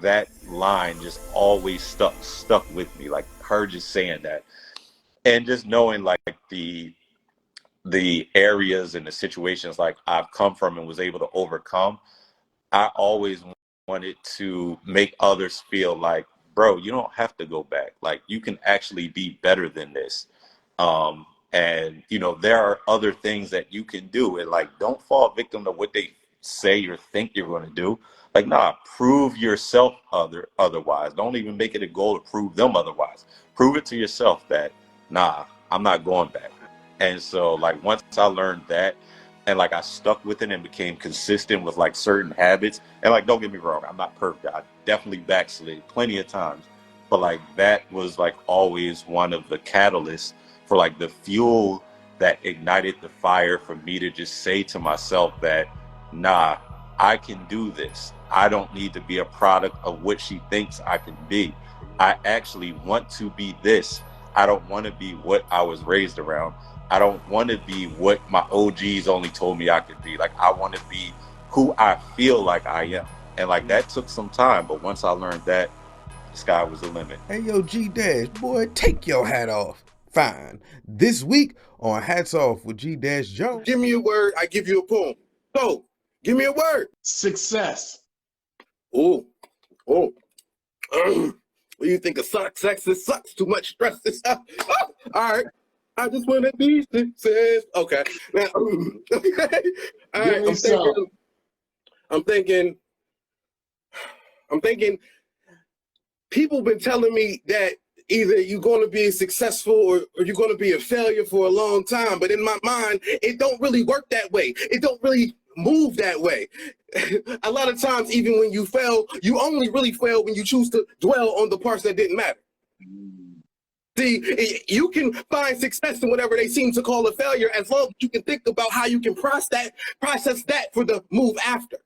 that line just always stuck with me. Like her just saying that, and just knowing like the areas and the situations like I've come from and was able to overcome. I always wanted to make others feel like, bro, you don't have to go back. Like you can actually be better than this. And there are other things that you can do. And like, don't fall victim to what they say or think you're going to do. Like, nah, prove yourself otherwise. Don't even make it a goal to prove them otherwise. Prove it to yourself that, nah, I'm not going back. And so like once I learned that, and like I stuck with it and became consistent with like certain habits. And like, don't get me wrong, I'm not perfect. I definitely backslid plenty of times, but like that was like always one of the catalysts for like the fuel that ignited the fire for me to just say to myself that, nah, I can do this. I don't need to be a product of what she thinks I can be. I actually want to be this. I don't want to be what I was raised around. I don't want to be what my OGs only told me I could be. Like, I want to be who I feel like I am. And like that took some time, but once I learned that, the sky was the limit. Hey, yo, G Dash, boy, take your hat off. Fine. This week on Hats Off with G Dash Jones. Give me a word, I give you a poem. So, give me a word. Success. Oh. What do you think of success? It sucks. Too much stress. All right. I just want to be success. Okay. Now, all right. I'm thinking. People been telling me that either you're going to be successful or you're going to be a failure for a long time. But in my mind, it don't really work that way. It don't really move that way. A lot of times, even when you fail, you only really fail when you choose to dwell on the parts that didn't matter. See, you can find success in whatever they seem to call a failure as long as you can think about how you can process that for the move after.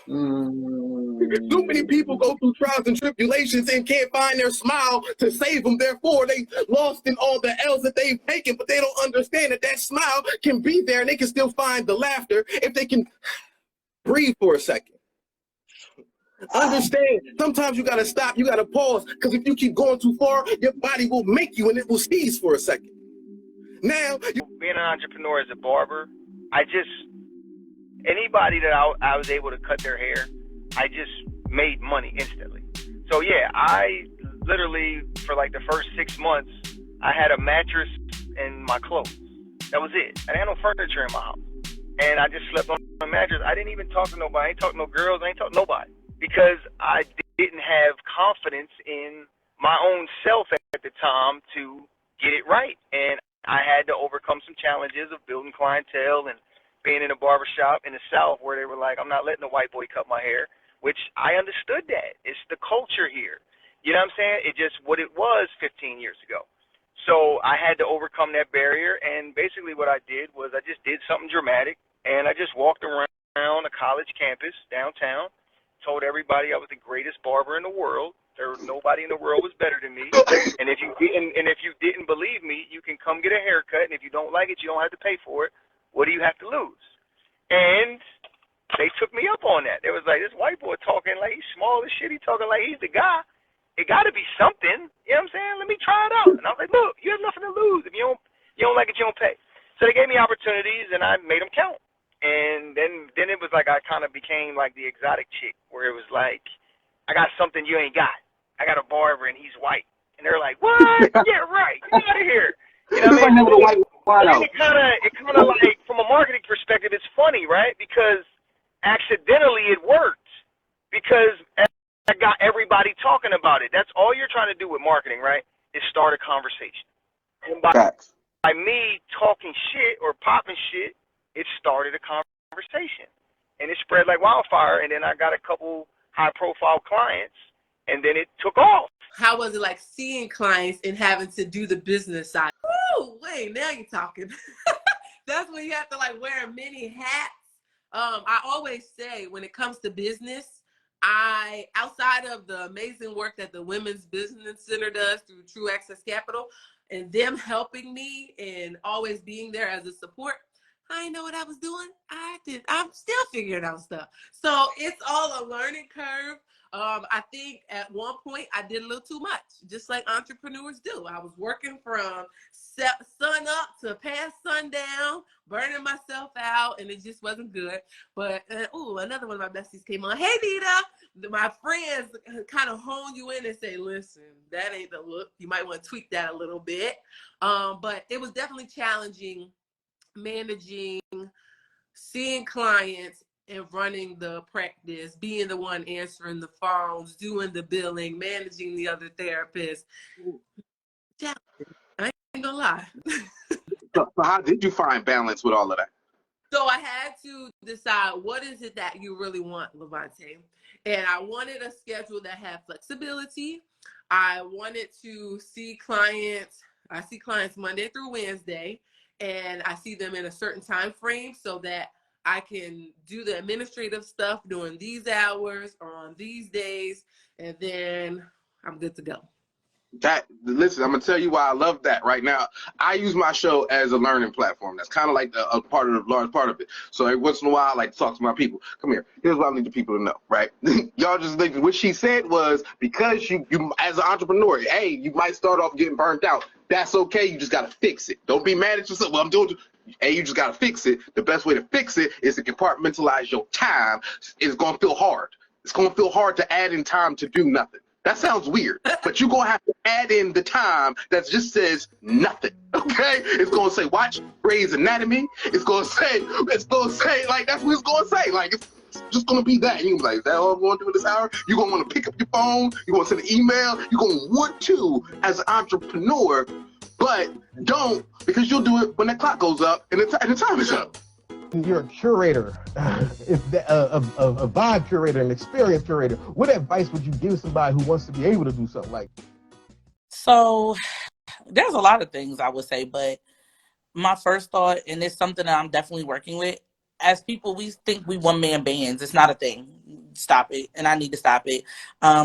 Too many people go through trials and tribulations and can't find their smile to save them. Therefore, they lost in all the L's that they've taken, but they don't understand that smile can be there and they can still find the laughter if they can breathe for a second. Understand, sometimes you got to stop, you got to pause, because if you keep going too far, your body will make you and it will seize for a second. Now, being an entrepreneur as a barber, anybody that I was able to cut their hair, I just made money instantly. So yeah, I literally, for like the first 6 months, I had a mattress and my clothes. That was it. I had no furniture in my house. And I just slept on a mattress. I didn't even talk to nobody. I ain't talk to no girls. I ain't talk to nobody. Because I didn't have confidence in my own self at the time to get it right. And I had to overcome some challenges of building clientele and being in a barbershop in the South where they were like, I'm not letting a white boy cut my hair, which I understood that. It's the culture here. You know what I'm saying? It just what it was 15 years ago. So I had to overcome that barrier, and basically what I did was I just did something dramatic, and I just walked around a college campus downtown, told everybody I was the greatest barber in the world. Nobody in the world was better than me. And if you didn't believe me, you can come get a haircut, and if you don't like it, you don't have to pay for it. What do you have to lose? And they took me up on that. It was like, this white boy talking like he's small as shit. He talking like he's the guy. It got to be something. You know what I'm saying? Let me try it out. And I was like, look, you have nothing to lose. If you don't like it, you don't pay. So they gave me opportunities, and I made them count. And then it was like I kind of became like the exotic chick, where it was like, I got something you ain't got. I got a barber, and he's white. And they're like, what? Yeah, right. Get out of here. You know what I mean? It kind of like, from a marketing perspective, it's funny, right? Because accidentally it worked. Because I got everybody talking about it. That's all you're trying to do with marketing, right? Is start a conversation. And by me talking shit or popping shit, it started a conversation. And it spread like wildfire. And then I got a couple high-profile clients, and then it took off. How was it like seeing clients and having to do the business side? Oh, wait, now you're talking. That's when you have to like wear many hats. I always say when it comes to business, outside of the amazing work that the Women's Business Center does through True Access Capital and them helping me and always being there as a support, I didn't know what I was doing. I'm still figuring out stuff. So it's all a learning curve. I think at one point I did a little too much, just like entrepreneurs do. I was working from sun up to past sundown, burning myself out, and it just wasn't good. But another one of my besties came on. Hey, Nita, my friends kind of hone you in and say, listen, that ain't the look. You might want to tweak that a little bit. But it was definitely challenging managing, seeing clients, and running the practice, being the one answering the phones, doing the billing, managing the other therapists. Yeah, I ain't gonna lie. So how did you find balance with all of that? So I had to decide, what is it that you really want, Levante? And I wanted a schedule that had flexibility. I wanted to see clients. I see clients Monday through Wednesday, and I see them in a certain time frame so that I can do the administrative stuff during these hours or on these days, and then I'm good to go. Listen, I'm gonna tell you why I love that right now. I use my show as a learning platform. That's kind of like a large part of it. So every once in a while, I like to talk to my people. Come here. Here's what I need the people to know, right? Y'all just think what she said was, because you as an entrepreneur, hey, you might start off getting burnt out. That's okay. You just gotta fix it. Don't be mad at yourself. Well, I'm doing. Hey, you just gotta fix it. The best way to fix it is to compartmentalize your time. It's gonna feel hard. It's gonna feel hard to add in time to do nothing. That sounds weird, but you're going to have to add in the time that just says nothing, okay? It's going to say, watch Grey's Anatomy. It's going to say, like, that's what it's going to say. Like, it's just going to be that. And you're like, is that all I'm going to do in this hour? You're going to want to pick up your phone. You're going to send an email. You're going to want to as an entrepreneur, but don't, because you'll do it when the clock goes up and the time is up. You're a curator, a vibe curator, an experience curator. What advice would you give somebody who wants to be able to do something like that? So there's a lot of things I would say, but my first thought, and it's something that I'm definitely working with, as people, we think we one-man bands. It's not a thing. Stop it. And I need to stop it.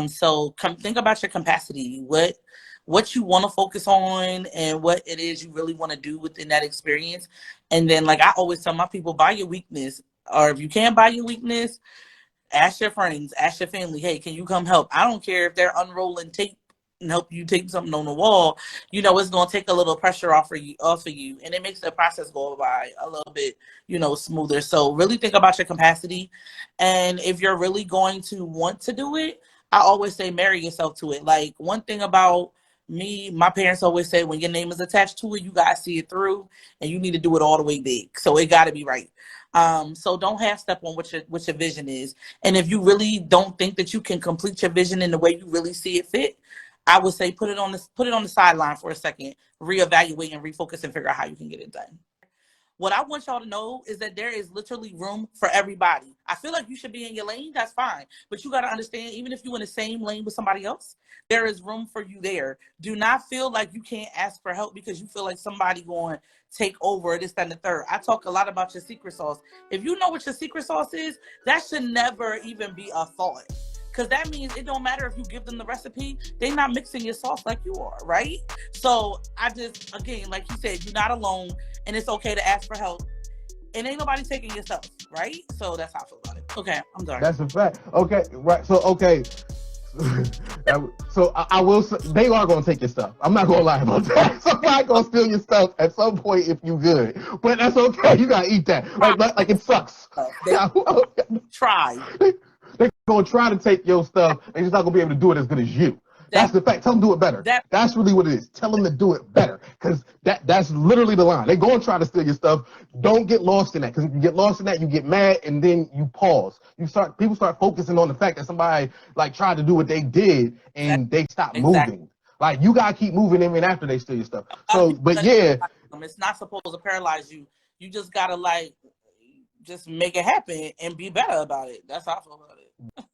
So think about your capacity. What you want to focus on and what it is you really want to do within that experience. And then, like I always tell my people, buy your weakness. Or if you can't buy your weakness, ask your friends, ask your family, hey, can you come help? I don't care if they're unrolling tape and help you take something on the wall. You know, it's going to take a little pressure off of you. And it makes the process go by a little bit, smoother. So really think about your capacity. And if you're really going to want to do it, I always say marry yourself to it. Like, one thing about me, my parents always say, when your name is attached to it, you gotta see it through, and you need to do it all the way big. So it gotta be right. So don't half step on what your vision is. And if you really don't think that you can complete your vision in the way you really see it fit, I would say put it on the sideline for a second, reevaluate and refocus and figure out how you can get it done. What I want y'all to know is that there is literally room for everybody. I feel like you should be in your lane, that's fine. But you got to understand, even if you're in the same lane with somebody else, there is room for you there. Do not feel like you can't ask for help because you feel like somebody going to take over this, that, and the third. I talk a lot about your secret sauce. If you know what your secret sauce is, that should never even be a thought. Because that means it don't matter if you give them the recipe, they're not mixing your sauce like you are, right? So I just, again, like you said, you're not alone, and it's okay to ask for help. And ain't nobody taking your stuff, right? So that's how I feel about it. Okay, I'm done. That's a fact. Okay, right. So, okay. So I will say, they are going to take your stuff. I'm not going to lie about that. Somebody going to steal your stuff at some point if you good. But that's okay. You got to eat that. Like it sucks. Try. They're going to try to take your stuff. They're just not going to be able to do it as good as you. That's the fact. Tell them to do it better. That's really what it is. Tell them to do it better, because that's literally the line. They're going to try to steal your stuff. Don't get lost in that, because if you get lost in that, you get mad, and then you pause. People start focusing on the fact that somebody like tried to do what they did, and they stop moving. Like, you got to keep moving even after they steal your stuff. So, but yeah. It's not supposed to paralyze you. You just got to, just make it happen and be better about it. That's how I feel about it.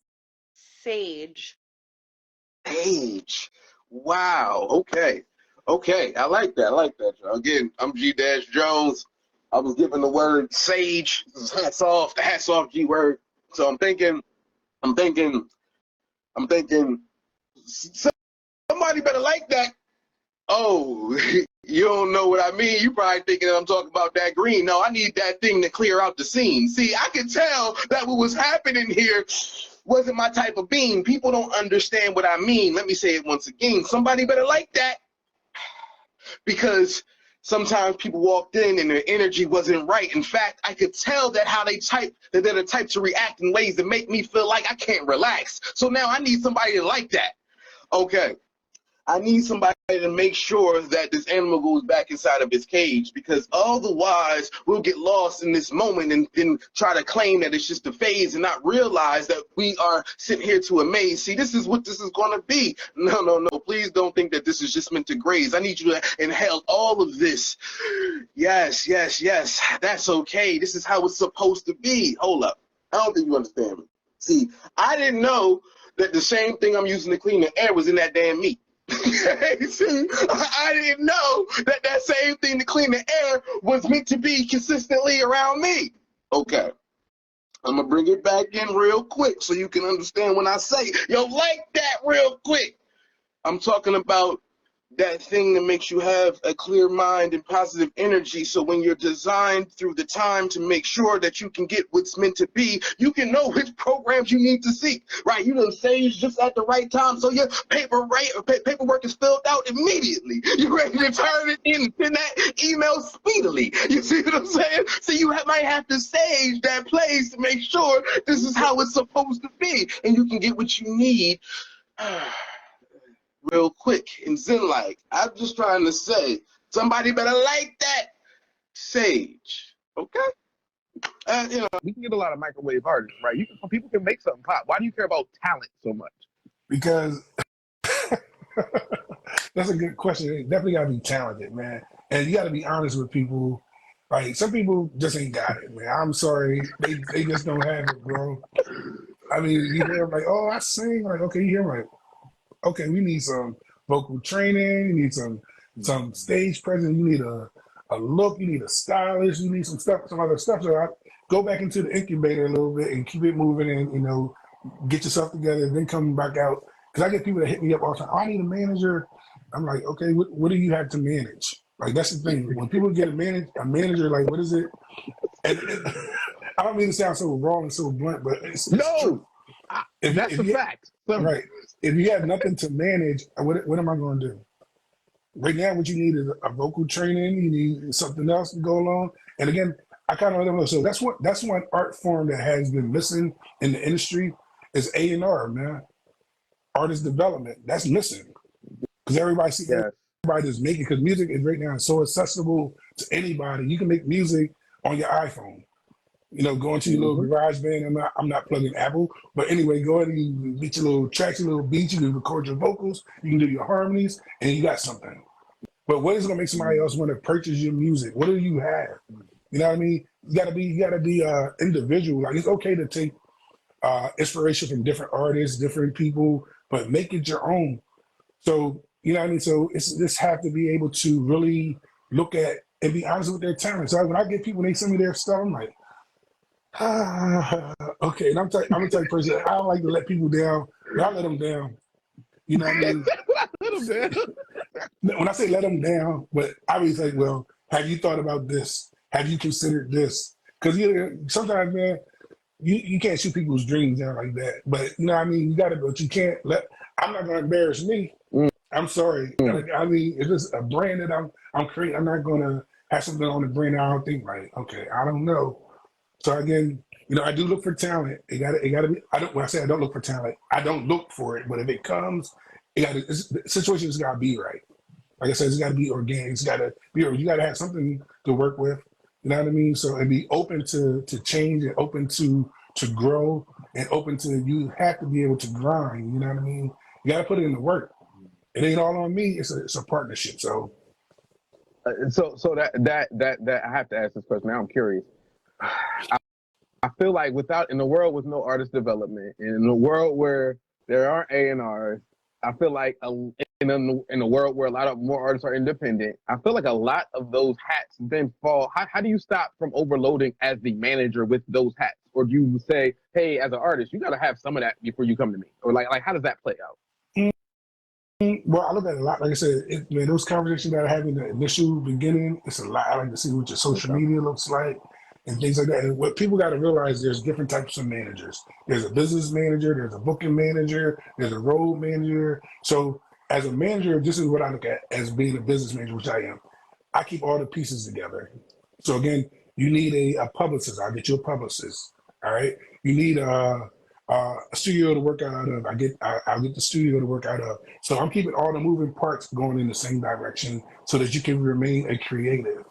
Sage. Wow. Okay. I like that. Again, I'm G Jones. I was given the word sage. Hats off G word. So I'm thinking somebody better like that. Oh, you don't know what I mean. You probably thinking that I'm talking about that green. No, I need that thing to clear out the scene. See, I could tell that what was happening here wasn't my type of being. People don't understand what I mean. Let me say it once again. Somebody better like that. Because sometimes people walked in and their energy wasn't right. In fact, I could tell that how they type, that they're the type to react in ways that make me feel like I can't relax. So now I need somebody to like that. Okay. I need somebody to make sure that this animal goes back inside of its cage, because otherwise we'll get lost in this moment and then try to claim that it's just a phase and not realize that we are sitting here to amaze. See, this is what this is going to be. No, no, no. Please don't think that this is just meant to graze. I need you to inhale all of this. Yes, yes, yes. That's okay. This is how it's supposed to be. Hold up. I don't think you understand me. See, I didn't know that the same thing I'm using to clean the air was in that damn meat. See, I didn't know that that same thing to clean the air was meant to be consistently around me. Okay, I'm gonna bring it back in real quick so you can understand when I say, yo, like that real quick. I'm talking about that thing that makes you have a clear mind and positive energy, so when you're designed through the time to make sure that you can get what's meant to be, you can know which programs you need to seek, right? You done saved just at the right time, so your paperwork is filled out immediately. You're ready to turn it in and send that email speedily. You see what I'm saying? So you might have to sage that place to make sure this is how it's supposed to be, and you can get what you need real quick and zen-like. I'm just trying to say, somebody better like that sage, okay? You know, We can get a lot of microwave artists, right? People can make something pop. Why do you care about talent so much? Because that's a good question. They definitely got to be talented, man. And you got to be honest with people. Like, some people just ain't got it, man. I'm sorry. They just don't have it, bro. I mean, you hear them like, oh, I sing. Like, okay, you hear them like, okay, we need some vocal training. You need some stage presence. You need a look. You need a stylist. You need some other stuff. So I go back into the incubator a little bit and keep it moving and, you know, get yourself together and then come back out. Because I get people that hit me up all the time. Oh, I need a manager. I'm like, okay, what do you have to manage? Like, that's the thing. When people get a manager, like, what is it? And I don't mean to sound so wrong and so blunt, but it's true. That's a fact. Right. If you have nothing to manage, what am I going to do? Right now, what you need is a vocal training. You need something else to go along. And again, I kind of let them know. So that's one art form that has been missing in the industry is A&R, man. Artist development. That's missing because everybody is making, because music is right now so accessible to anybody. You can make music on your iPhone. You know, go into your little garage band. I'm not plugging Apple, but anyway, go ahead and you get your little tracks, your little beats. You can record your vocals. You can do your harmonies, and you got something. But what is going to make somebody else want to purchase your music? What do you have? You know what I mean? You got to be individual. Like, it's okay to take inspiration from different artists, different people, but make it your own. So, you know what I mean? So it's just have to be able to really look at and be honest with their talent. So when I get people, they send me their stuff, I'm like, okay. And I'm the type of person, I don't like to let people down, but I let them down. You know what I mean? When I say let them down, but I always say, well, have you thought about this? Have you considered this? Because sometimes, man, you can't shoot people's dreams down like that. But you know what I mean? But you can't I'm not going to embarrass me. I'm sorry. I mean, if it's a brand that I'm creating, I'm not going to have something on the brand that I don't think like, okay, I don't know. So again, you know, I do look for talent. It gotta be. When I say I don't look for talent, I don't look for it. But if it comes, the situation has got to be right. Like I said, it's got to be organic. It's got to be. You got to have something to work with. You know what I mean? So and be open to change and open to grow and open to. You have to be able to grind. You know what I mean? You got to put it in the work. It ain't all on me. It's a partnership. So that I have to ask this question. Now I'm curious. I feel like in a world with no artist development, in a world where there aren't A&Rs, I feel like in a world where a lot of more artists are independent, I feel like a lot of those hats then fall. How do you stop from overloading as the manager with those hats? Or do you say, hey, as an artist, you got to have some of that before you come to me? Or like how does that play out? Well, I look at it a lot. Like I said, those conversations that I have in the initial beginning, it's a lot. I like to see what your social media looks like. and things like that. And what people got to realize, there's different types of managers. There's a business manager, there's a booking manager, there's a road manager. So as a manager, this is what I look at as being a business manager, which I am. I keep all the pieces together. So again, you need a publicist. I'll get you a publicist. All right. You need a studio to work out of. I'll get the studio to work out of. So I'm keeping all the moving parts going in the same direction so that you can remain a creative.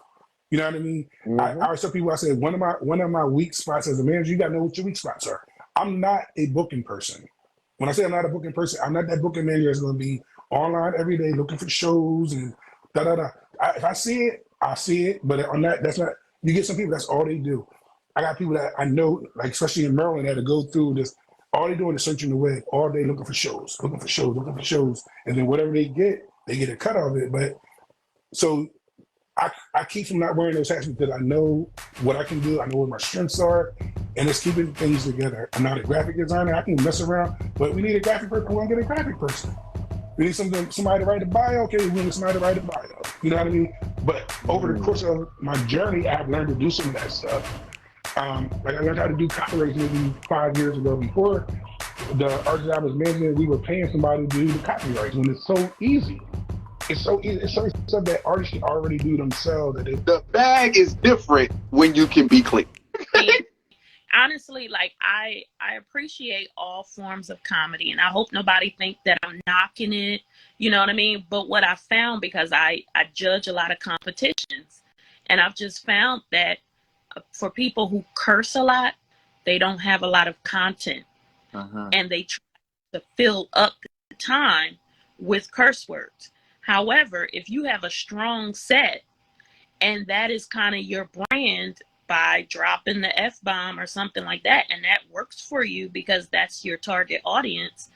You know what I mean? I always tell people, I said, one of my weak spots as a manager, you gotta know what your weak spots are. I'm not a booking person. When I say I'm not a booking person, I'm not that booking manager that's gonna be online every day looking for shows and da da da. If I see it, I see it. But on that's not. You get some people that's all they do. I got people that I know, like especially in Maryland, that go through this. All they doing is searching the web all day, looking for shows, and then whatever they get a cut of it. But so I keep from not wearing those hats because I know what I can do. I know what my strengths are, and it's keeping things together. I'm not a graphic designer. I can mess around, but we need a graphic person. We're gonna get a graphic person. We need somebody to write a bio. Okay, we need somebody to write a bio. You know what I mean? But over the course of my journey, I've learned to do some of that stuff. Like I learned how to do copyrights maybe 5 years ago. Before the artist I was managing, we were paying somebody to do the copyrights when it's so easy. It's so easy. It's certain stuff that artists can already do themselves. The bag is different when you can be clean. Honestly, like I appreciate all forms of comedy, and I hope nobody think that I'm knocking it, you know what I mean? But what I found, because I judge a lot of competitions, and I've just found that for people who curse a lot, they don't have a lot of content, and they try to fill up the time with curse words. However, if you have a strong set, and that is kind of your brand, by dropping the F-bomb or something like that, and that works for you because that's your target audience,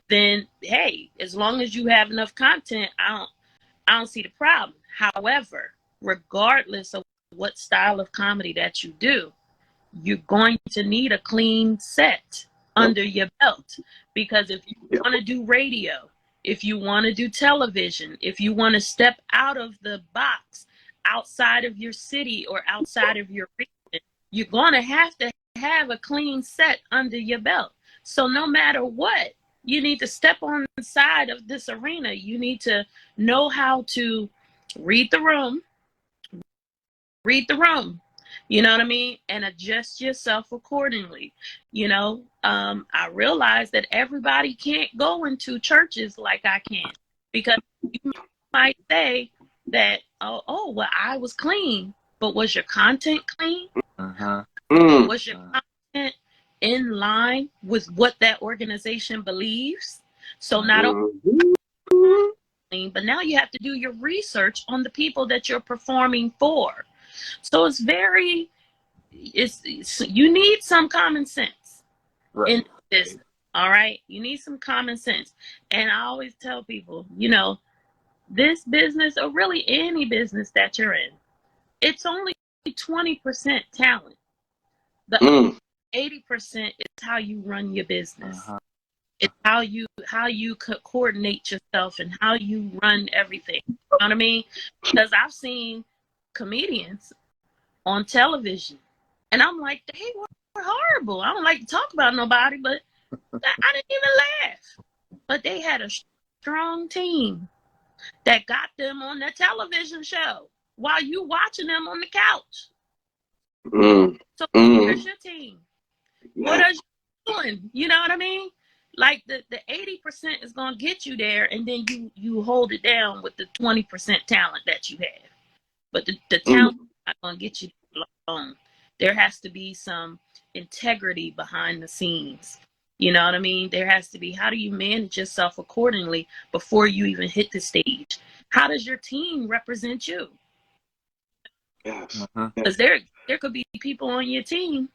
then hey, as long as you have enough content, I don't see the problem. However, regardless of what style of comedy that you do, you're going to need a clean set under your belt, because if you want to do radio, if you want to do television, if you want to step out of the box, outside of your city or outside of your region, you're going to have a clean set under your belt. So no matter what, you need to step on the side of this arena. You need to know how to read the room, you know what I mean? And adjust yourself accordingly. You know, I realize that everybody can't go into churches like I can, because you might say that, oh, well, I was clean, but was your content clean? Was your content in line with what that organization believes? So not only clean, but now you have to do your research on the people that you're performing for. So you need some common sense in this. All right, you need some common sense, and I always tell people, you know, this business, or really any business that you're in, it's only 20% talent. The 80% is how you run your business. It's how you coordinate yourself and how you run everything. You know what I mean? Because I've seen comedians on television, and I'm like, they were horrible. I don't like to talk about nobody, but I didn't even laugh. But they had a strong team that got them on the television show while you watching them on the couch. So where's your team? What are you doing? You know what I mean? Like the 80% is gonna get you there, and then you hold it down with the 20% talent that you have. But the talent is not gonna get you alone. There has to be some integrity behind the scenes. You know what I mean? There has to be, how do you manage yourself accordingly before you even hit the stage? How does your team represent you? Yes. Because there could be people on your team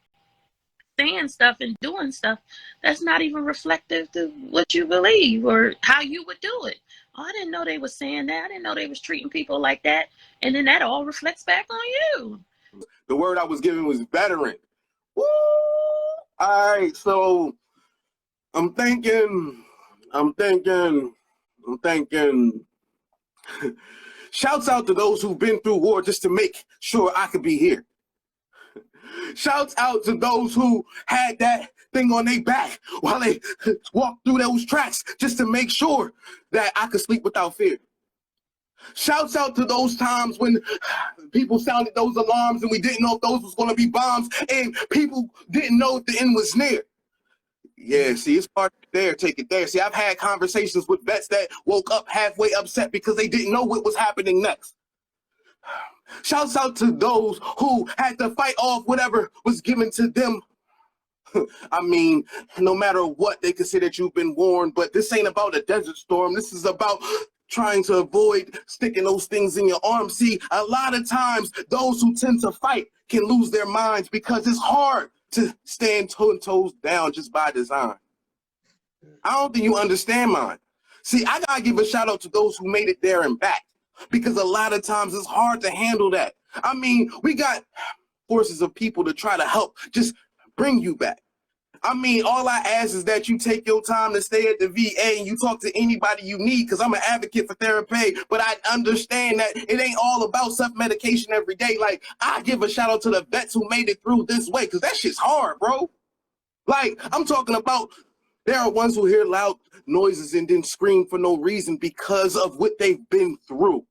saying stuff and doing stuff that's not even reflective to what you believe or how you would do it. Oh, I didn't know they were saying that. I didn't know they was treating people like that. And then that all reflects back on you. The word I was given was veteran. Woo! All right, so I'm thinking. Shouts out to those who've been through war just to make sure I could be here. Shouts out to those who had that thing on their back while they walked through those tracks just to make sure that I could sleep without fear. Shouts out to those times when people sounded those alarms and we didn't know if those was going to be bombs and people didn't know if the end was near. Yeah, see, it's hard there, take it there. See, I've had conversations with vets that woke up halfway upset because they didn't know what was happening next. Shouts out to those who had to fight off whatever was given to them. I mean, no matter what, they can say that you've been warned, but this ain't about a desert storm. This is about trying to avoid sticking those things in your arm. See, a lot of times, those who tend to fight can lose their minds because it's hard to stand 10 toes down just by design. I don't think you understand mine. See, I gotta give a shout out to those who made it there and back, because a lot of times it's hard to handle that. I mean, we got forces of people to try to help just bring you back. I mean, all I ask is that you take your time to stay at the VA and you talk to anybody you need, because I'm an advocate for therapy, but I understand that it ain't all about self-medication every day. Like, I give a shout out to the vets who made it through this way, because that shit's hard, bro. Like, I'm talking about there are ones who hear loud noises and then scream for no reason because of what they've been through.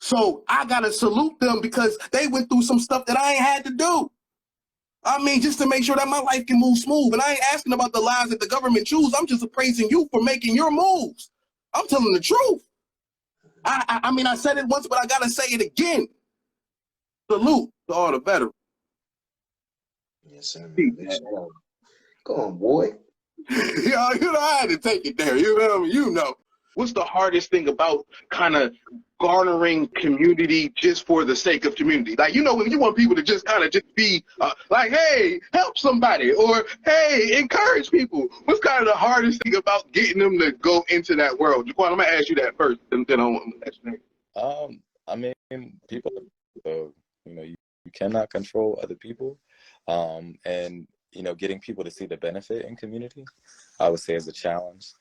So I gotta salute them because they went through some stuff that I ain't had to do. I mean, just to make sure that my life can move smooth. And I ain't asking about the lives that the government choose. I'm just praising you for making your moves. I'm telling the truth. I mean, I said it once, but I gotta say it again. Salute to all the veterans. Yes, sir. Go on, boy. You know, I had to take it there. You know, you know. What's the hardest thing about kind of garnering community just for the sake of community? Like, you know, when you want people to just kind of just be like, hey, help somebody, or hey, encourage people. What's kind of the hardest thing about getting them to go into that world? Jaquan, I'm gonna ask you that first, and then I'm gonna ask you that. I mean, people, you know, you cannot control other people, and you know, getting people to see the benefit in community, I would say, is a challenge.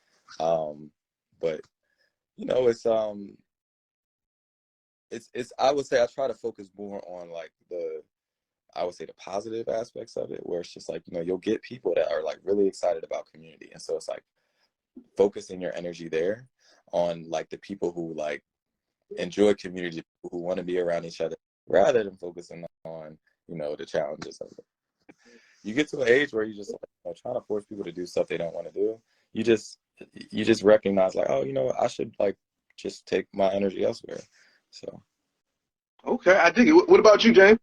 But you know, it's I would say I try to focus more on like the positive aspects of it, where it's just like, you know, you'll get people that are like really excited about community, and so it's like focusing your energy there on like the people who like enjoy community, who want to be around each other, rather than focusing on, you know, the challenges of it. You get to an age where you just like, you know, trying to force people to do stuff they don't want to do. You just recognize like, oh, you know, I should like just take my energy elsewhere. So. Okay, I dig it. What about you, James?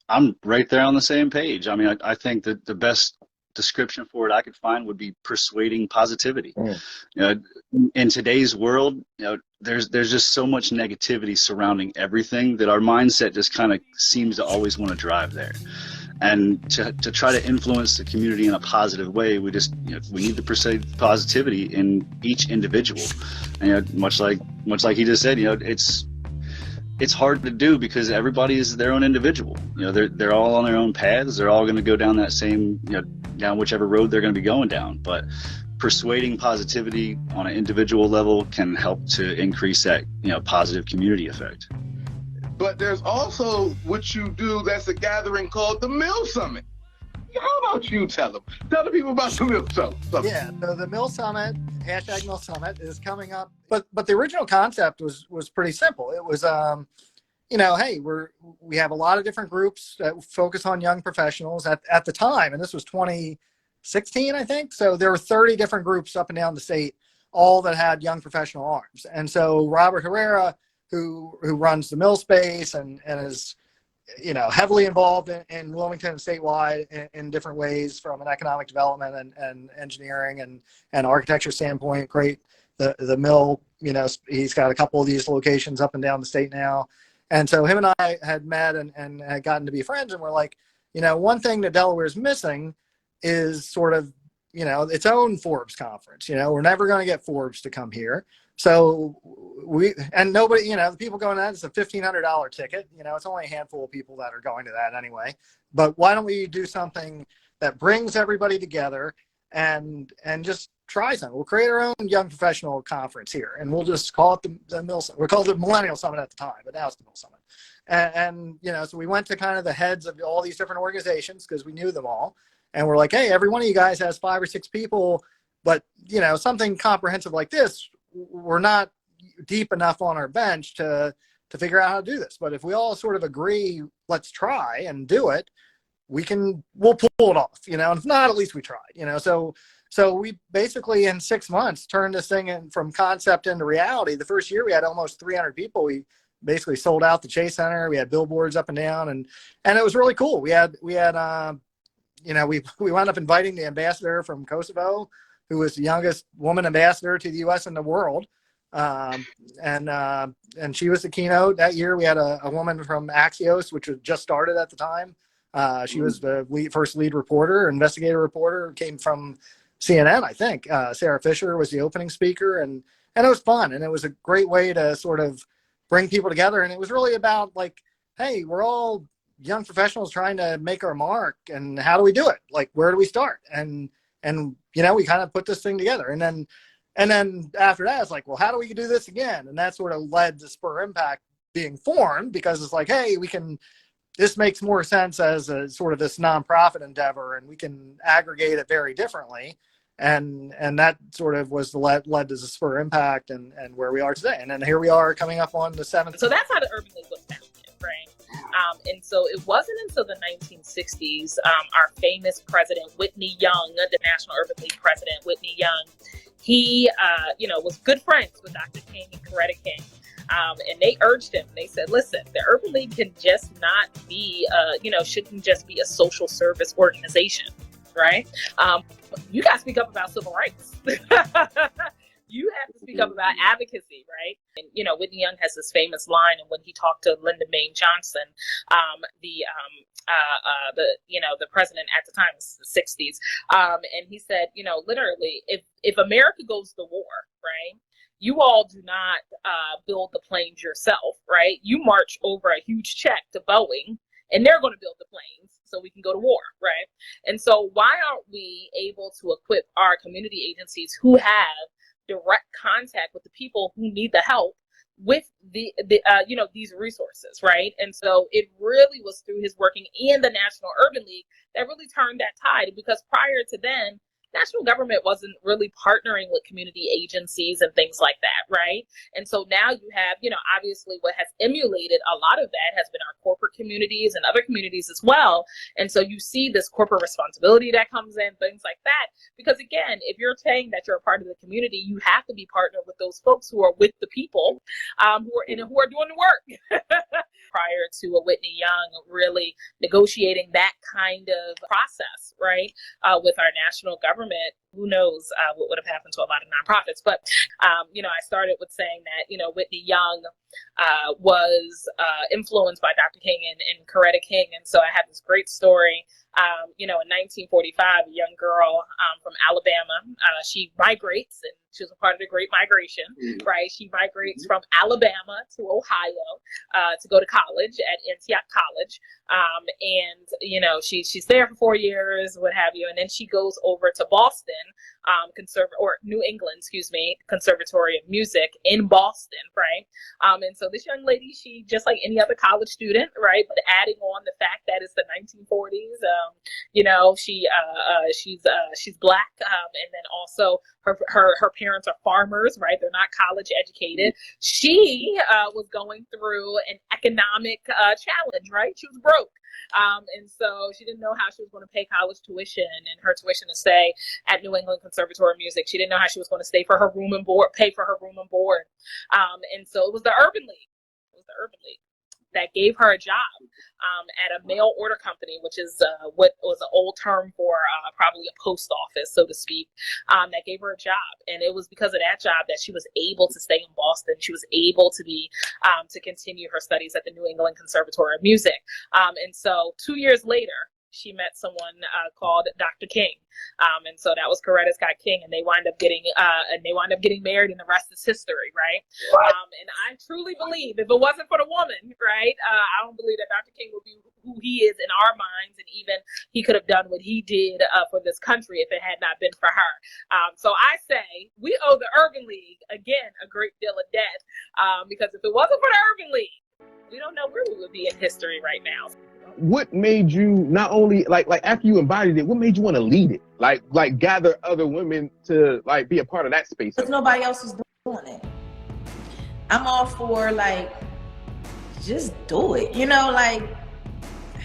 I'm right there on the same page. I mean, I think that the best description for it I could find would be persuading positivity. You know, in today's world, you know, there's just so much negativity surrounding everything that our mindset just kind of seems to always want to drive there. And to try to influence the community in a positive way, we just, you know, we need to persuade positivity in each individual. And, you know, much like he just said, you know, it's hard to do because everybody is their own individual. You know, they're all on their own paths. They're all going to go down that same, you know, down whichever road they're going to be going down. But persuading positivity on an individual level can help to increase that, you know, positive community effect. But there's also what you do that's a gathering called the Mill Summit. How about you tell the people about the Mill Summit? Yeah, so the Mill Summit, hashtag Mill Summit, is coming up. But the original concept was pretty simple. It was, you know, hey, we have a lot of different groups that focus on young professionals at the time, and this was 2016, I think. So there were 30 different groups up and down the state, all that had young professional arms. And so Robert Herrera, who runs the mill space and is, you know, heavily involved in Wilmington and statewide in different ways from an economic development and engineering and architecture standpoint. Great. The mill, you know, he's got a couple of these locations up and down the state now. And so him and I had met and had gotten to be friends, and we're like, you know, one thing that Delaware's missing is sort of, you know, its own Forbes conference. You know, we're never going to get Forbes to come here. So nobody, you know, the people going to that, it's a $1,500 ticket. You know, it's only a handful of people that are going to that anyway. But why don't we do something that brings everybody together and just try something? We'll create our own young professional conference here, and we'll just call it the Mill Summit. We called it Millennial Summit at the time, but now it's the Mill Summit. And so we went to kind of the heads of all these different organizations because we knew them all. And we're like, hey, every one of you guys has 5 or 6 people, but something comprehensive like this, we're not deep enough on our bench to figure out how to do this. But if we all sort of agree, let's try and do it, we'll pull it off, and if not, at least we tried, So we basically in 6 months turned this thing from concept into reality. The first year we had almost 300 people. We basically sold out the Chase Center. We had billboards up and down, and it was really cool. We wound up inviting the ambassador from Kosovo, who was the youngest woman ambassador to the U.S. in the world. And she was the keynote. That year we had a woman from Axios, which was just started at the time. She was the first lead reporter, investigative reporter, came from CNN, I think. Sarah Fisher was the opening speaker, and it was fun. And it was a great way to sort of bring people together. And it was really about like, hey, we're all young professionals trying to make our mark, and how do we do it? Like, where do we start? And we kind of put this thing together. And then after that, it's like, well, how do we do this again? And that sort of led to Spur Impact being formed, because it's like, hey, this makes more sense as a sort of this nonprofit endeavor, and we can aggregate it very differently. And that sort of was led to the Spur Impact and where we are today. And then here we are coming up on the 7th. So that's how the Urban League was founded, right? And so it wasn't until the 1960s, our famous president, Whitney Young, the National Urban League president, Whitney Young, he, was good friends with Dr. King and Coretta King. And they urged him, they said, listen, the Urban League can just not be, shouldn't just be a social service organization, right? You got to speak up about civil rights. You have to speak up about advocacy, right? And, Whitney Young has this famous line, and when he talked to Lyndon Baines Johnson, the president at the time was the 60s, and he said, literally, if America goes to war, right, you all do not build the planes yourself, right? You march over a huge check to Boeing, and they're going to build the planes so we can go to war, right? And so why aren't we able to equip our community agencies who have direct contact with the people who need the help with these resources, right? And so it really was through his working in the National Urban League that really turned that tide, because prior to then, national government wasn't really partnering with community agencies and things like that, right? And so now you have, obviously what has emulated a lot of that has been our corporate communities and other communities as well. And so you see this corporate responsibility that comes in, things like that. Because again, if you're saying that you're a part of the community, you have to be partnered with those folks who are with the people, who are doing the work. Prior to Whitney Young really negotiating that kind of process, right, with our national government, who knows what would have happened to a lot of nonprofits. But, I started with saying that, Whitney Young was influenced by Dr. King and Coretta King. And so I have this great story. In 1945, a young girl from Alabama, she migrates, and she was a part of the Great Migration, right? She migrates from Alabama to Ohio to go to college at Antioch College. She's there for 4 years, what have you. And then she goes over to Boston, New England, Conservatory of Music in Boston, right? And so this young lady, she just like any other college student, right? But adding on the fact that it's the 1940s, she's Black, and then also her parents are farmers, right? They're not college educated. She was going through an economic challenge, right? She was broke. And so she didn't know how she was going to pay college tuition and her tuition to stay at New England Conservatory of Music. She didn't know how she was going to pay for her room and board. And so it was the Urban League. That gave her a job at a mail order company, which is what was an old term for probably a post office, so to speak, that gave her a job. And it was because of that job that she was able to stay in Boston. She was able to be to continue her studies at the New England Conservatory of Music. And so 2 years later, she met someone called Dr. King. And so that was Coretta Scott King, and they wind up getting married, and the rest is history, right? And I truly believe if it wasn't for the woman, right, I don't believe that Dr. King would be who he is in our minds, and even he could have done what he did for this country if it had not been for her. So I say we owe the Urban League, again, a great deal of debt, because if it wasn't for the Urban League, we don't know where we would be in history right now. What made you not only like after you embodied it, what made you want to lead it? Like gather other women to like be a part of that space? Because nobody else is doing it. I'm all for like just do it. You know, like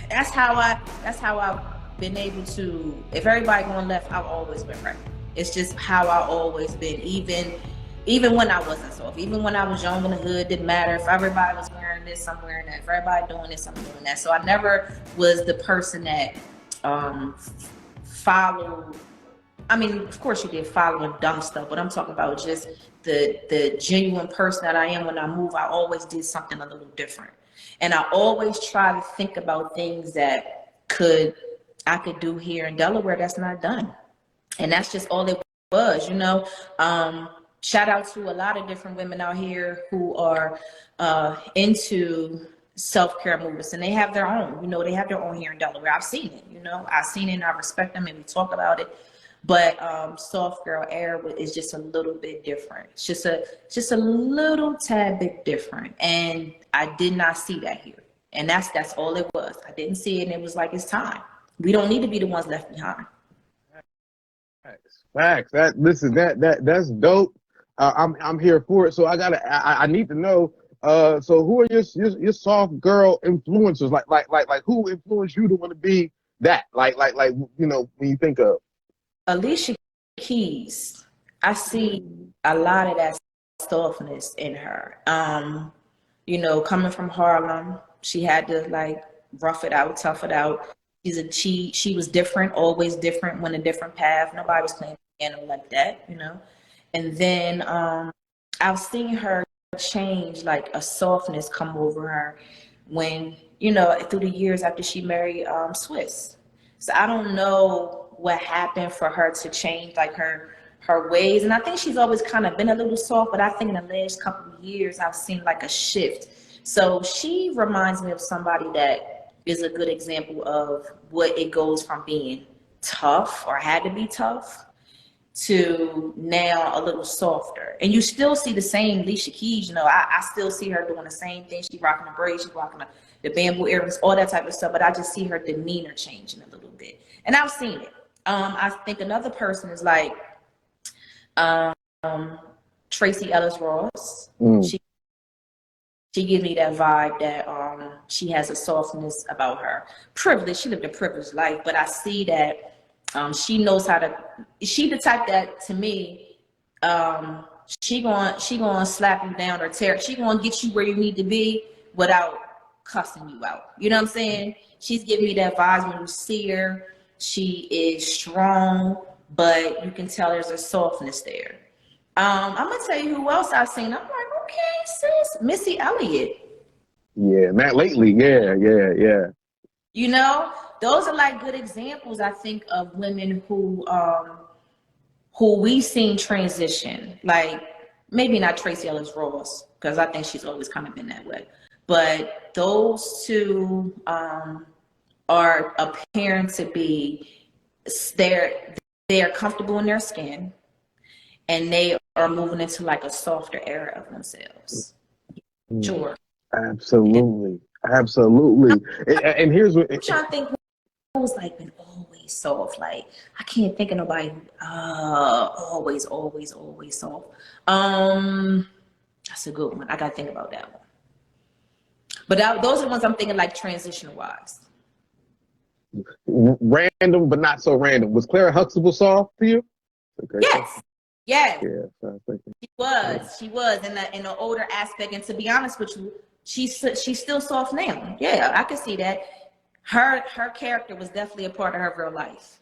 that's how I've been able to, if everybody going left, I've always been right. It's just how I always been, even when I wasn't soft, even when I was young in the hood, didn't matter. If everybody was wearing this, I'm wearing that. If everybody doing this, I'm doing that. So I never was the person that followed. I mean, of course you did following dumb stuff, but I'm talking about just the genuine person that I am. When I move, I always did something a little different. And I always try to think about things that I could do here in Delaware that's not done. And that's just all it was, you know. Shout out to a lot of different women out here who are into self-care movements, and they have their own, you know, they have their own here in Delaware. I've seen it, you know, I've seen it and I respect them and we talk about it. But Soft Girl Air is just a little bit different. It's just a little tad bit different. And I did not see that here. And that's all it was. I didn't see it, and it was like, it's time. We don't need to be the ones left behind. Facts. That's dope. I'm here for it. So I need to know. So who are your soft girl influencers? Like who influenced you to want to be that? Like you know, when you think of Alicia Keys, I see a lot of that softness in her. You know, coming from Harlem, she had to like rough it out, tough it out. She was different, always different, went a different path. Nobody was playing piano like that, you know. And then I've seen her change, like a softness come over her when, you know, through the years after she married Swiss. So I don't know what happened for her to change like her ways. And I think she's always kind of been a little soft, but I think in the last couple of years I've seen like a shift. So she reminds me of somebody that is a good example of what it goes from being tough or had to be tough to now a little softer. And you still see the same Alicia Keys, you know, I still see her doing the same thing. She rocking the braids, she rocking the bamboo earrings, all that type of stuff, but I just see her demeanor changing a little bit. And I've seen it. I think another person is like Tracee Ellis Ross. She gives me that vibe that she has a softness about her. Privilege, she lived a privileged life, but I see that she knows how to, she the type that to me, she gonna slap you down or she gonna get you where you need to be without cussing you out. You know what I'm saying? She's giving me that vibe when you see her. She is strong, but you can tell there's a softness there. I'm gonna tell you who else I've seen. I'm like, okay, sis, Missy Elliott. Yeah, Matt lately. Yeah. You know, those are like good examples, I think, of women who we've seen transition. Like maybe not Tracee Ellis Ross, because I think she's always kind of been that way. But those two are appearing to be, they're comfortable in their skin, and they are moving into like a softer era of themselves. Sure. Absolutely. And here's what I'm trying to think who was like been always soft. Like I can't think of nobody always soft. That's a good one. I gotta think about that one. But those are the ones I'm thinking like transition wise. Random, but not so random. Was Clara Huxtable soft to you? Okay. Yes. Yeah. She was in the older aspect, and to be honest with you, she's still soft now. Yeah, I can see that. Her character was definitely a part of her real life.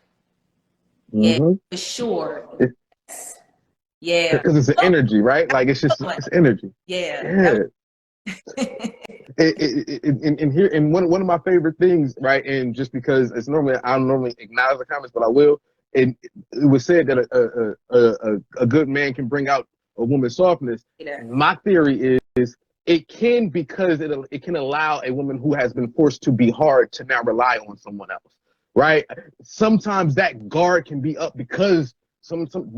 Yeah, for sure. Yeah, because it's an energy, right? Like it's energy. Yeah. And one of my favorite things, right? And just because I don't normally acknowledge the comments, but I will. And it was said that a good man can bring out a woman's softness. Yeah. My theory is it can, because it can allow a woman who has been forced to be hard to now rely on someone else, right? Sometimes that guard can be up because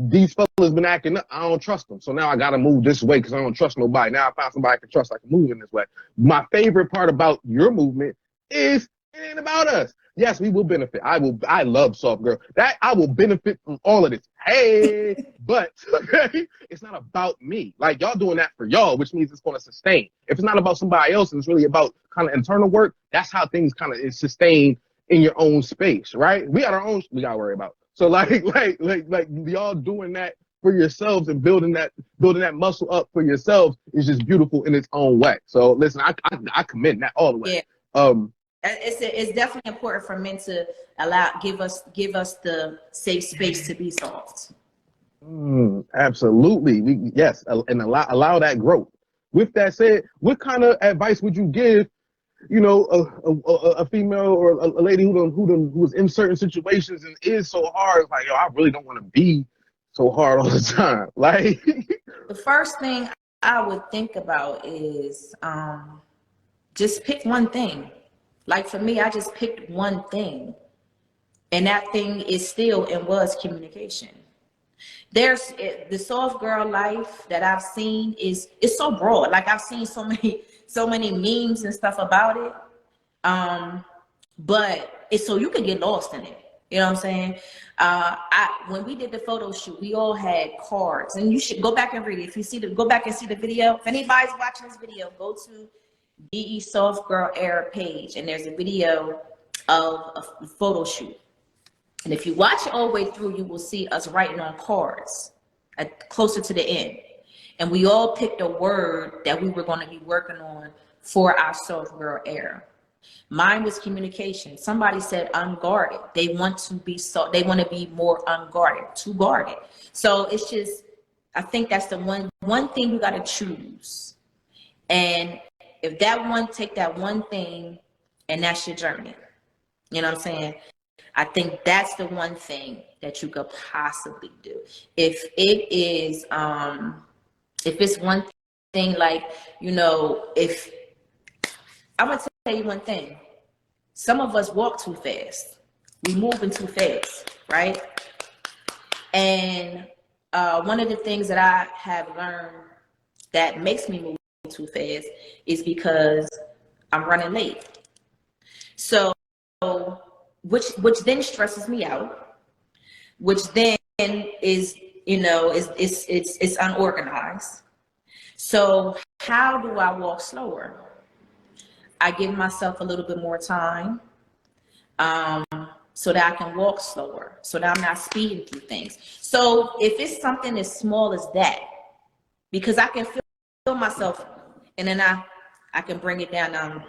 these fellas been acting up. I don't trust them. So now I got to move this way because I don't trust nobody. Now I found somebody I can trust. I can move in this way. My favorite part about your movement is it ain't about us. Yes, we will benefit. I love Soft Girl. That I will benefit from all of this. Hey, but okay, it's not about me. Like y'all doing that for y'all, which means it's going to sustain. If it's not about somebody else and it's really about kind of internal work, that's how things kind of is sustained in your own space, right? We got our own we gotta worry about. So like y'all doing that for yourselves and building that muscle up for yourselves is just beautiful in its own way. So listen, I commend that all the way. Yeah. It's definitely important for men to give us the safe space to be soft. Absolutely, yes, and allow that growth. With that said, what kind of advice would you give, you know, a female or a lady who was in certain situations and is so hard? Like, yo, I really don't want to be so hard all the time. Like, the first thing I would think about is just pick one thing. Like for me, I just picked one thing, and that thing is still and was communication. There's the soft girl life that I've seen is so broad. Like I've seen so many memes and stuff about it. But it's so you can get lost in it. You know what I'm saying? When we did the photo shoot, we all had cards, and you should go back and read it. If you go back and see the video. If anybody's watching this video, go to DE Soft Girl Era page, and there's a video of a photo shoot. And if you watch it all the way through, you will see us writing on cards closer to the end. And we all picked a word that we were going to be working on for our Soft Girl Era. Mine was communication. Somebody said unguarded. They want to be they want to be more unguarded, too guarded. So it's just, I think that's the one thing you got to choose. And if take that one thing, and that's your journey. You know what I'm saying? I think that's the one thing that you could possibly do. If it is, if it's one thing, like, you know, if I'm gonna tell you one thing, some of us walk too fast. We moving too fast, right? And one of the things that I have learned that makes me move too fast is because I'm running late. So, which then stresses me out, which then is, you know, it's unorganized. So how do I walk slower? I give myself a little bit more time, so that I can walk slower, so that I'm not speeding through things. So if it's something as small as that, because I can feel myself, and then I can bring it down and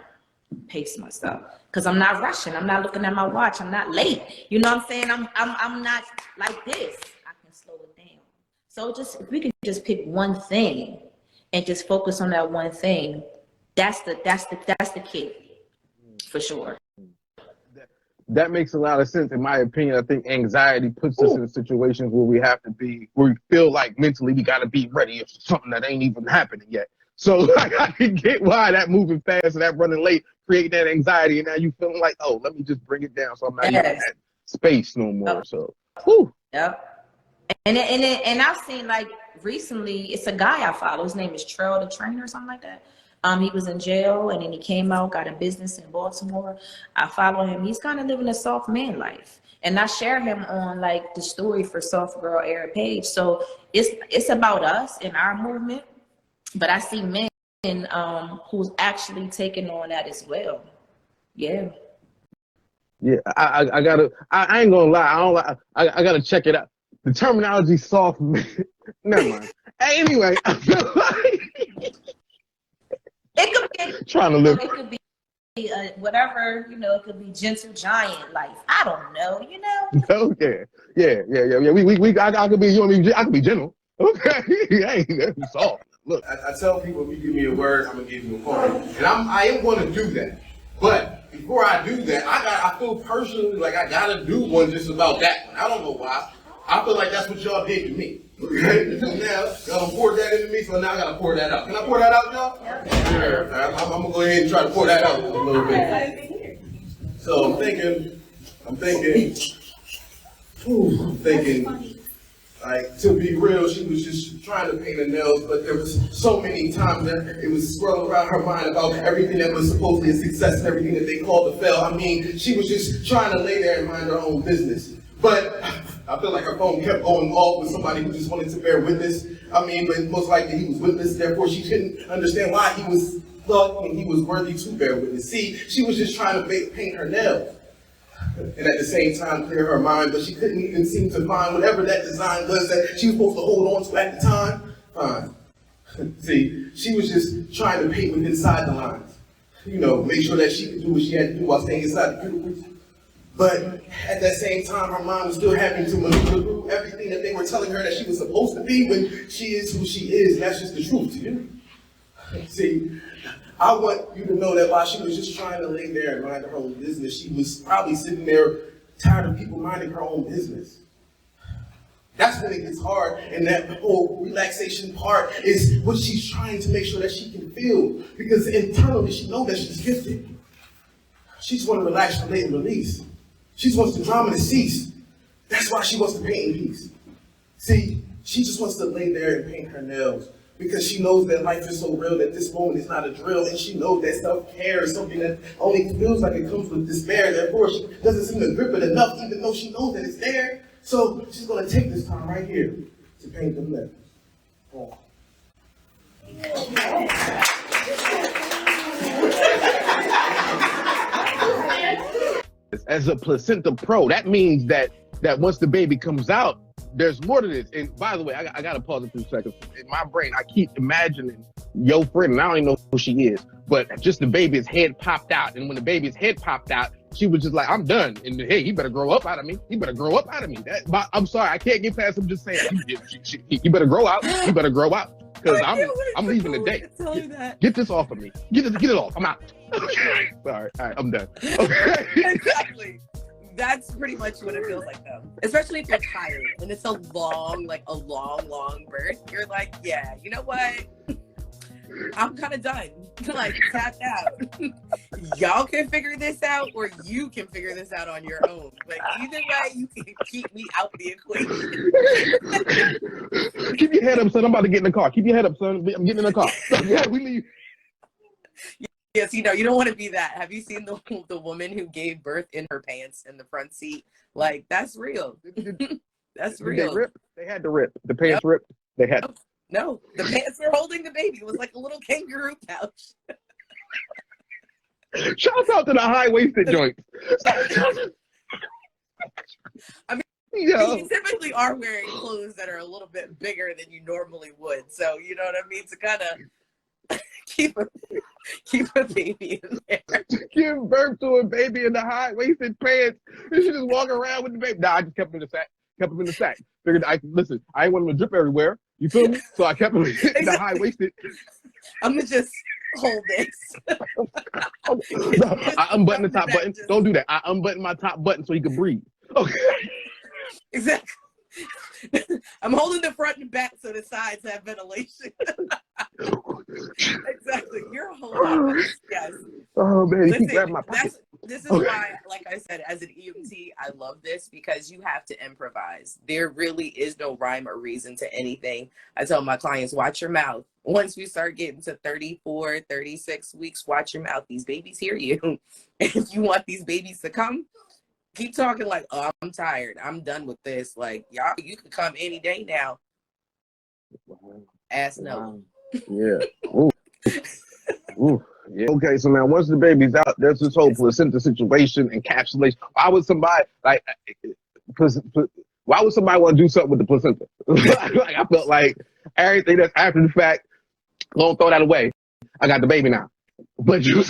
pace myself, because I'm not rushing. I'm not looking at my watch. I'm not late. You know what I'm saying? I'm not like this. I can slow it down. So just, if we can just pick one thing and just focus on that one thing, that's the key, for sure. That makes a lot of sense. In my opinion, I think anxiety puts us in situations where we have to be, where we feel like mentally we got to be ready for something that ain't even happening yet. So like, I can get why that moving fast and that running late create that anxiety, and now you feeling like, oh, let me just bring it down so I'm not even in that space no more. So, whew. Yep. And I've seen, like, recently, it's a guy I follow. His name is Trail the Trainer or something like that. He was in jail, and then he came out, got a business in Baltimore. I follow him. He's kind of living a soft man life. And I share him on, like, the Story for Soft Girl Era page. So it's about us and our movement. But I see men who's actually taking on that as well. Yeah. Yeah, I ain't gonna lie. I gotta check it out. The terminology soft man. Never mind. Anyway, I feel like it could be trying to live. It could be whatever, you know. It could be gentle giant life. I don't know, you know. Okay. Yeah. I could be. You want me? I could be gentle. Okay. Ain't soft. Look, I tell people, if you give me a word, I'm gonna give you a poem, and I am going to do that. But before I do that, I feel personally like I gotta do one just about that one. I don't know why. I feel like that's what y'all did to me. Okay, so now y'all poured that into me, so now I gotta pour that out. Can I pour that out, y'all? Yeah. I'm gonna go ahead and try to pour that out a little bit. So I'm thinking. Like, to be real, she was just trying to paint her nails, but there was so many times that it was swirling around her mind about everything that was supposedly a success and everything that they called a fail. I mean, she was just trying to lay there and mind her own business. But I feel like her phone kept going off with somebody who just wanted to bear witness. I mean, but most likely he was witness, therefore she couldn't understand why he was thought he was worthy to bear witness. See, she was just trying to paint her nails. And at the same time clear her mind, but she couldn't even seem to find whatever that design was that she was supposed to hold on to at the time. Fine. See, she was just trying to paint with inside the lines. You know, make sure that she could do what she had to do while staying inside the cuticles. But at that same time, her mind was still having to maneuver through everything that they were telling her that she was supposed to be when she is who she is, and that's just the truth to you. See, I want you to know that while she was just trying to lay there and mind her own business, she was probably sitting there tired of people minding her own business. That's when it gets hard, and that whole relaxation part is what she's trying to make sure that she can feel, because internally she knows that she's gifted. She just wants to relax, relate, and release. She just wants the drama to cease. That's why she wants to paint in peace. See, she just wants to lay there and paint her nails, because she knows that life is so real that this moment is not a drill, and she knows that self-care is something that only feels like it comes with despair. Therefore, she doesn't seem to grip it enough, even though she knows that it's there. So she's going to take this time right here to paint them nails. Oh. As a placenta pro, that means that once the baby comes out, there's more to this. And by the way, I got to pause it for 2 seconds. In my brain, I keep imagining your friend, and I don't even know who she is, but just the baby's head popped out. And when the baby's head popped out, she was just like, I'm done. And hey, he better grow up out of me. He better grow up out of me. I'm sorry, I can't get past him just saying, he better grow out. He better grow out. Because I'm leaving today. Get this off of me. Get it off. I'm out. Sorry. All right, I'm done. Okay. Exactly. That's pretty much what it feels like, though. Especially if you're tired and it's a long birth. You're like, yeah, you know what? I'm kind of done. Like, tapped out. Y'all can figure this out, or you can figure this out on your own. But either way, you can keep me out the equation. Keep your head up, son. I'm about to get in the car. Keep your head up, son. I'm getting in the car. Yeah, we leave. Yes, you don't want to be that. Have you seen the woman who gave birth in her pants in the front seat? Like, that's real. That's real. They ripped. They had to rip. The pants ripped. They had to. No, the pants were holding the baby. It was like a little kangaroo pouch. Shout out to the high-waisted joints. I mean, you typically are wearing clothes that are a little bit bigger than you normally would. So, you know what I mean? To kind of keep a baby in there. Give birth to a baby in the high-waisted pants. And she just walk around with the baby. Nah, I just kept him in the sack. Figured, I ain't want him to drip everywhere. You feel me? So I kept him in the high-waisted. I'm going to just hold this. I unbutton the top button. Don't do that. I unbutton my top button so he can breathe. Okay. Exactly. I'm holding the front and back so the sides have ventilation. Exactly. You're holding. Yes. Oh man, you grab my pocket. This is why, like I said, as an EMT, I love this, because you have to improvise. There really is no rhyme or reason to anything. I tell my clients, watch your mouth. Once you start getting to 34, 36 weeks, watch your mouth. These babies hear you. If you want these babies to come, keep talking like, oh, I'm tired. I'm done with this. Like, y'all, you can come any day now. Ask no. Yeah. Ooh. Ooh. Yeah. Okay, so now once the baby's out, there's this whole placenta situation, encapsulation. Why would somebody want to do something with the placenta? Like, I felt like everything that's after the fact, don't throw that away. I got the baby now. But you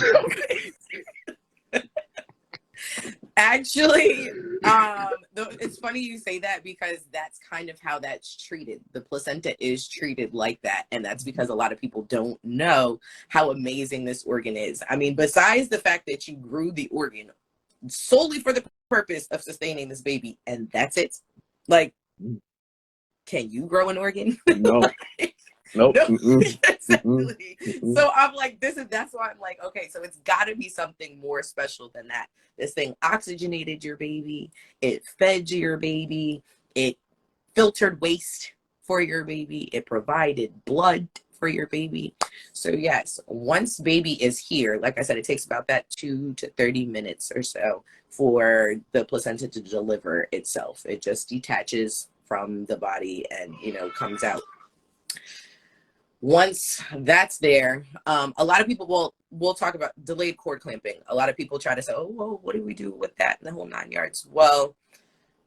Actually, it's funny you say that, because that's kind of how that's treated. The placenta is treated like that. And that's because a lot of people don't know how amazing this organ is. I mean, besides the fact that you grew the organ solely for the purpose of sustaining this baby, and that's it. Like, can you grow an organ? No. Nope. No. Exactly. So I'm like, that's why I'm like, okay, so it's got to be something more special than that. This thing oxygenated your baby, it fed your baby, it filtered waste for your baby. It provided blood for your baby. So yes, once baby is here, like I said, it takes about that 2 to 30 minutes or so for the placenta to deliver itself. It just detaches from the body and, you know, comes out. Once that's there, a lot of people will talk about delayed cord clamping. A lot of people try to say, oh, well, what do we do with that in the whole 9 yards? Well,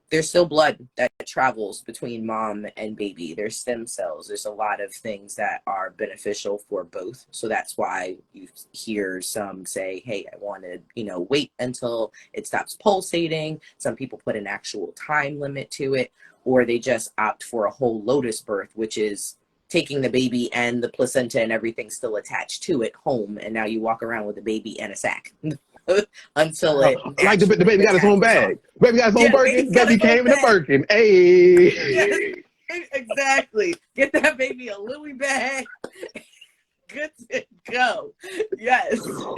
there's still blood that travels between mom and baby. There's stem cells. There's a lot of things that are beneficial for both. So that's why you hear some say, hey, I want to, you know, wait until it stops pulsating. Some people put an actual time limit to it, or they just opt for a whole lotus birth, which is taking the baby and the placenta and everything still attached to it home. And now you walk around with a baby and a sack. Until it like the baby got his own bag. Baby got his own Birkin. Baby came in a Birkin. Hey. Yes, exactly. Get that baby a Louis bag. Good to go. Yes. So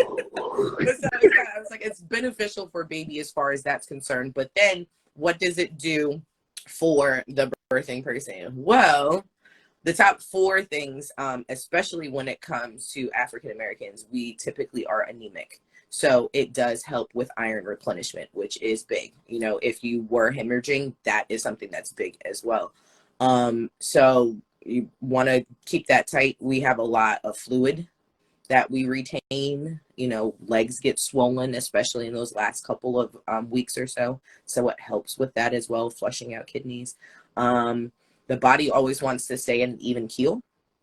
it's like it's beneficial for baby as far as that's concerned. But then what does it do for the birthing person? Well, the top 4 things, especially when it comes to African Americans, we typically are anemic. So it does help with iron replenishment, which is big. You know, if you were hemorrhaging, that is something that's big as well. So you want to keep that tight. We have a lot of fluid that we retain. You know, legs get swollen, especially in those last couple of weeks or so. So it helps with that as well, flushing out kidneys. The body always wants to stay in an even keel.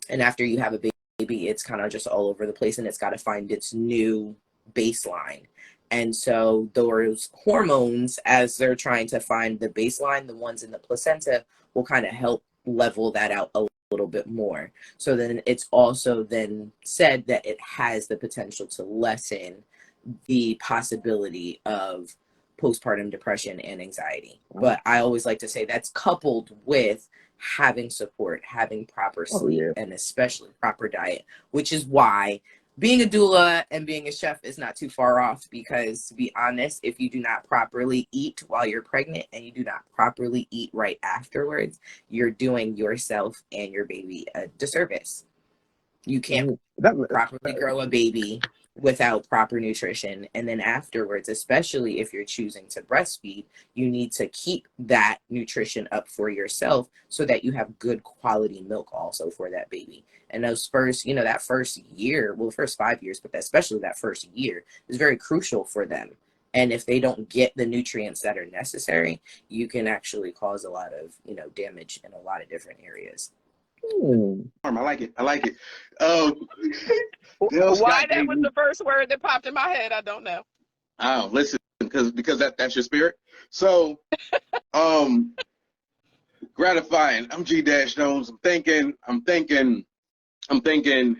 And after you have a baby, it's kind of just all over the place and it's got to find its new baseline. And so those hormones, as they're trying to find the baseline, the ones in the placenta will kind of help level that out a little bit more. So then it's also then said that it has the potential to lessen the possibility of postpartum depression and anxiety. But I always like to say that's coupled with having support, having proper sleep, and especially proper diet, which is why being a doula and being a chef is not too far off, because to be honest, if you do not properly eat while you're pregnant and you do not properly eat right afterwards, you're doing yourself and your baby a disservice. You can't properly grow a baby without proper nutrition. And then afterwards, especially if you're choosing to breastfeed, you need to keep that nutrition up for yourself so that you have good quality milk also for that baby. And those first, you know, that first year, well, the first 5 years, but especially that first year is very crucial for them. And if they don't get the nutrients that are necessary, you can actually cause a lot of, you know, damage in a lot of different areas. I like it. I like it. Why that was the first word that popped in my head, I don't know. Oh, listen, because that's your spirit. So, gratifying. I'm G-Jones. I'm thinking.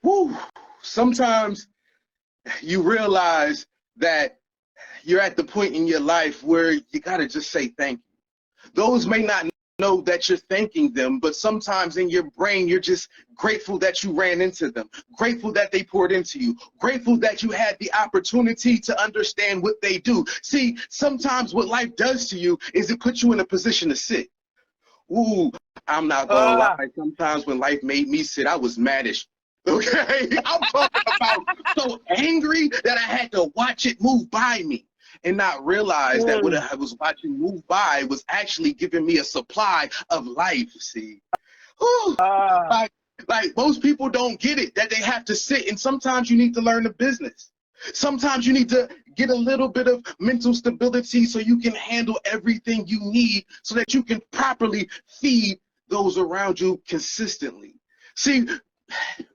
Whoo! Sometimes you realize that you're at the point in your life where you gotta just say thank you. Those may not know that you're thanking them, but sometimes in your brain you're just grateful that you ran into them, grateful that they poured into you, grateful that you had the opportunity to understand what they do. See, sometimes what life does to you is it puts you in a position to sit. Ooh, I'm not gonna lie, sometimes when life made me sit, I was maddish. Okay, I'm talking about so angry that I had to watch it move by me and not realize that what I was watching move by was actually giving me a supply of life. See, like most people don't get it, that they have to sit, and sometimes you need to learn the business. Sometimes you need to get a little bit of mental stability so you can handle everything you need so that you can properly feed those around you consistently. See,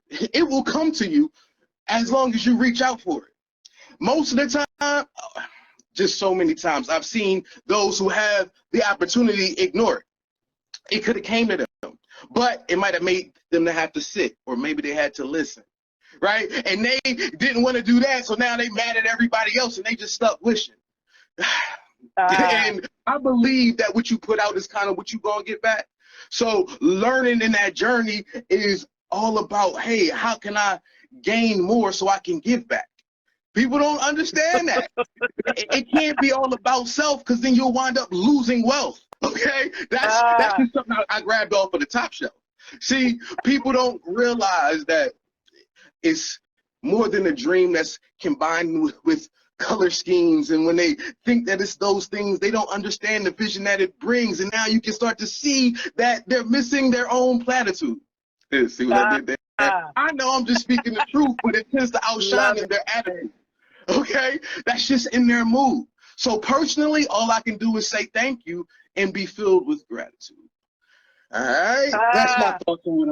it will come to you as long as you reach out for it. Most of the time, just so many times, I've seen those who have the opportunity ignore it. It could have came to them, but it might have made them to have to sit, or maybe they had to listen, right? And they didn't want to do that, so now they mad at everybody else, and they just stuck wishing. And I believe that what you put out is kind of what you're going to get back. So learning in that journey is all about, hey, how can I gain more so I can give back? People don't understand that. It can't be all about self, because then you'll wind up losing wealth. Okay, that's just something I grabbed off of the Top Shelf. See, people don't realize that it's more than a dream that's combined with color schemes, and when they think that it's those things, they don't understand the vision that it brings. And now you can start to see that they're missing their own platitude. See what I did there? I know I'm just speaking the truth, but it tends to outshine in their attitude. Okay, that's just in their mood. So personally, all I can do is say thank you and be filled with gratitude. All right, that's my thoughts on